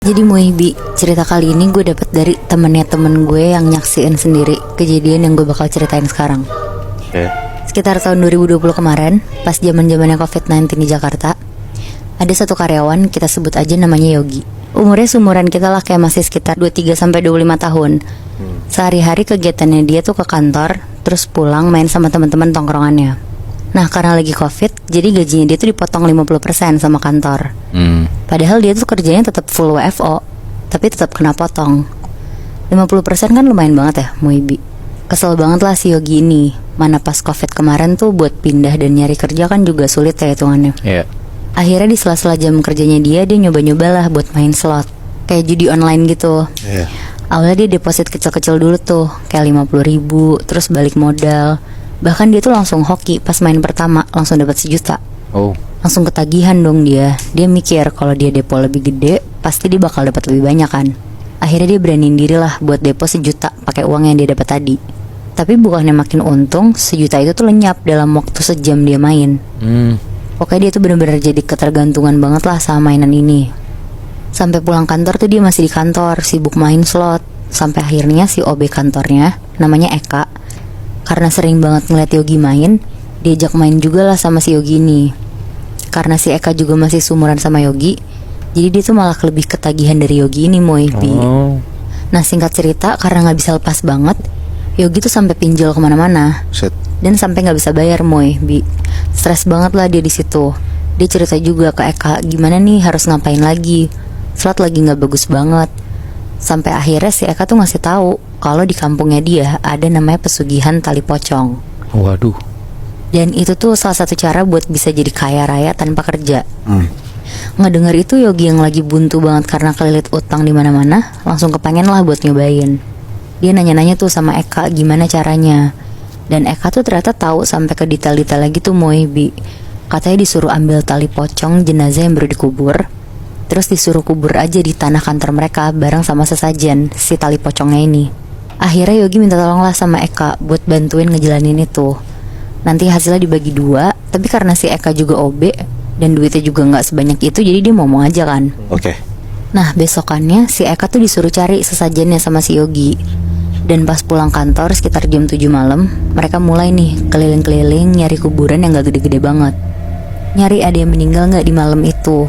Jadi Muibi, cerita kali ini gue dapet dari temennya temen gue yang nyaksiin sendiri kejadian yang gue bakal ceritain sekarang. Sekitar tahun 2020 kemarin, pas zaman-zamannya COVID-19 di Jakarta, ada satu karyawan, kita sebut aja namanya Yogi. Umurnya seumuran kita lah, kayak masih sekitar 23-25 tahun. Sehari-hari kegiatannya dia tuh ke kantor, terus pulang main sama teman-teman tongkrongannya. Nah, karena lagi COVID, jadi gajinya dia tuh dipotong 50% sama kantor. Padahal dia tuh kerjanya tetap full WFO, tapi tetap kena potong. 50% kan lumayan banget ya, Muibi. Kesel banget lah si Yogi ini. Mana pas COVID kemarin tuh buat pindah dan nyari kerja kan juga sulit ya hitungannya. Akhirnya di sela-sela jam kerjanya dia nyoba-nyoba lah buat main slot, kayak judi online gitu. Awalnya dia deposit kecil-kecil dulu tuh, kayak 50.000, terus balik modal. Bahkan dia tuh langsung hoki, pas main pertama langsung dapat 1 juta. Langsung ketagihan dong dia. Dia mikir kalau dia depo lebih gede, pasti dia bakal dapat lebih banyak kan. Akhirnya dia beraniin diri lah buat depo 1 juta pakai uang yang dia dapat tadi. Tapi bukannya makin untung, 1 juta itu tuh lenyap dalam waktu sejam dia main. Pokoknya dia tuh bener-bener jadi ketergantungan banget lah sama mainan ini. Sampai pulang kantor tuh dia masih di kantor, sibuk main slot. Sampai akhirnya si OB kantornya, namanya Eka, karena sering banget ngeliat Yogi main, diajak main juga lah sama si Yogi ini. Karena si Eka juga masih seumuran sama Yogi, jadi dia tuh malah lebih ketagihan dari Yogi ini, Moibi. Nah, singkat cerita, karena gak bisa lepas banget, Yogi tuh sampai pinjol kemana-mana. Dan sampai gak bisa bayar, Moibi. Stres banget lah dia di situ. Dia cerita juga ke Eka, gimana nih harus ngapain lagi, slot lagi gak bagus banget. Sampai akhirnya si Eka tuh ngasih tahu kalau di kampungnya dia ada namanya pesugihan tali pocong. Waduh. Dan itu tuh salah satu cara buat bisa jadi kaya raya tanpa kerja. Ngedenger itu Yogi yang lagi buntu banget karena kelilit utang di mana-mana, langsung kepengen lah buat nyobain. Dia nanya-nanya tuh sama Eka gimana caranya. Dan Eka tuh ternyata tahu sampai ke detail-detail lagi tuh Moibi. Katanya disuruh ambil tali pocong jenazah yang baru dikubur, terus disuruh kubur aja di tanah kantor mereka bareng sama sesajen si tali pocongnya ini. Akhirnya Yogi minta tolong lah sama Eka buat bantuin ngejalanin itu. Nanti hasilnya dibagi 2, tapi karena si Eka juga OB dan duitnya juga gak sebanyak itu, jadi dia mau aja kan. Nah, besokannya si Eka tuh disuruh cari sesajennya sama si Yogi. Dan pas pulang kantor sekitar jam 7 malam, mereka mulai nih keliling-keliling nyari kuburan yang gak gede-gede banget. Nyari ada yang meninggal gak di malam itu.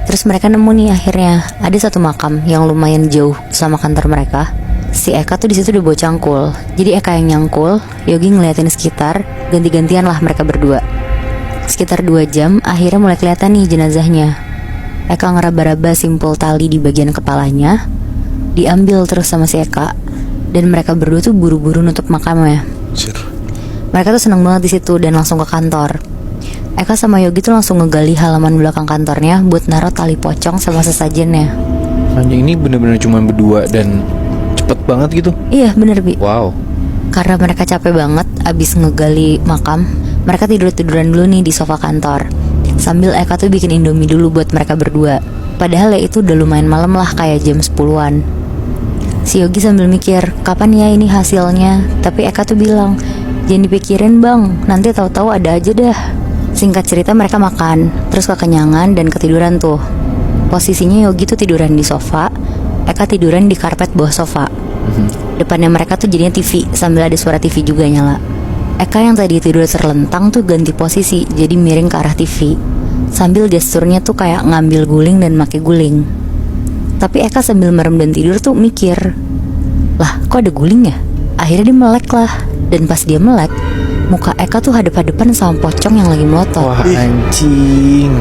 Terus mereka nemu nih akhirnya ada satu makam yang lumayan jauh sama kantor mereka. Si Eka tuh di situ udah bawa cangkul. Jadi Eka yang nyangkul, Yogi ngeliatin sekitar, ganti-gantian lah mereka berdua. Sekitar 2 jam akhirnya mulai kelihatan nih jenazahnya. Eka ngeraba-raba simpul tali di bagian kepalanya, diambil terus sama si Eka. Dan mereka berdua tuh buru-buru nutup makamnya. Mereka tuh seneng banget di situ dan langsung ke kantor. Eka sama Yogi tuh langsung ngegali halaman belakang kantornya buat naruh tali pocong sama sesajennya. Anjing, ini bener-bener cuma berdua dan cepet banget gitu. Iya bener Bi. Wow. Karena mereka capek banget abis ngegali makam, mereka tidur-tiduran dulu nih di sofa kantor, sambil Eka tuh bikin Indomie dulu buat mereka berdua. Padahal ya itu udah lumayan malam lah, kayak jam 10-an. Si Yogi sambil mikir, kapan ya ini hasilnya? Tapi Eka tuh bilang, jangan dipikirin bang, nanti tahu-tahu ada aja dah. Singkat cerita mereka makan, terus kekenyangan dan ketiduran tuh. Posisinya Yogi tuh tiduran di sofa, Eka tiduran di karpet bawah sofa. Depannya mereka tuh jadinya TV, sambil ada suara TV juga nyala. Eka yang tadi tidur terlentang tuh ganti posisi, jadi miring ke arah TV. Sambil gesturnya tuh kayak ngambil guling dan make guling. Tapi Eka sambil merem dan tidur tuh mikir, lah kok ada guling ya? Akhirnya dia melek lah. Dan pas dia melek, muka Eka tuh hadap-hadapan sama pocong yang lagi melotot. Wah anjing.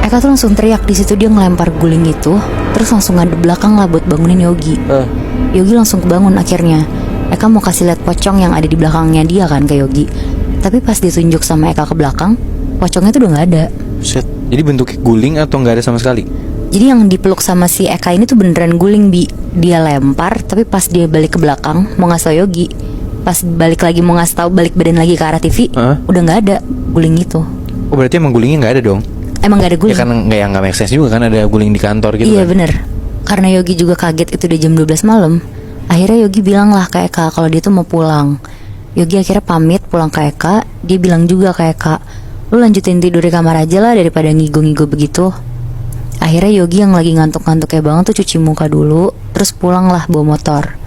Eka tuh langsung teriak di situ, dia ngelempar guling itu, terus langsung ngadep belakang lah buat bangunin Yogi. Yogi langsung kebangun akhirnya. Eka mau kasih lihat pocong yang ada di belakangnya dia kan ke Yogi. Tapi pas ditunjuk sama Eka ke belakang, pocongnya tuh udah gak ada. Jadi bentuknya guling atau gak ada sama sekali? Jadi yang dipeluk sama si Eka ini tuh beneran guling Bi. Dia lempar, tapi pas dia balik ke belakang mau ngasih tau Yogi, pas balik lagi mau ngasih tahu balik badan lagi ke arah TV, udah nggak ada guling itu. Oh berarti emang gulingnya nggak ada dong? Emang nggak ada guling. Ya kan nggak make sense juga kan ada guling di kantor gitu. Iya kan? bener. Karena Yogi juga kaget itu udah jam 12 malam. Akhirnya Yogi bilang lah ke Eka kalau dia tuh mau pulang. Yogi akhirnya pamit pulang ke Eka. Dia bilang juga ke Eka, lu lanjutin tidur di kamar aja lah daripada ngigo-ngigo begitu. Akhirnya Yogi yang lagi ngantuk-ngantuknya banget tuh cuci muka dulu, terus pulang lah bawa motor.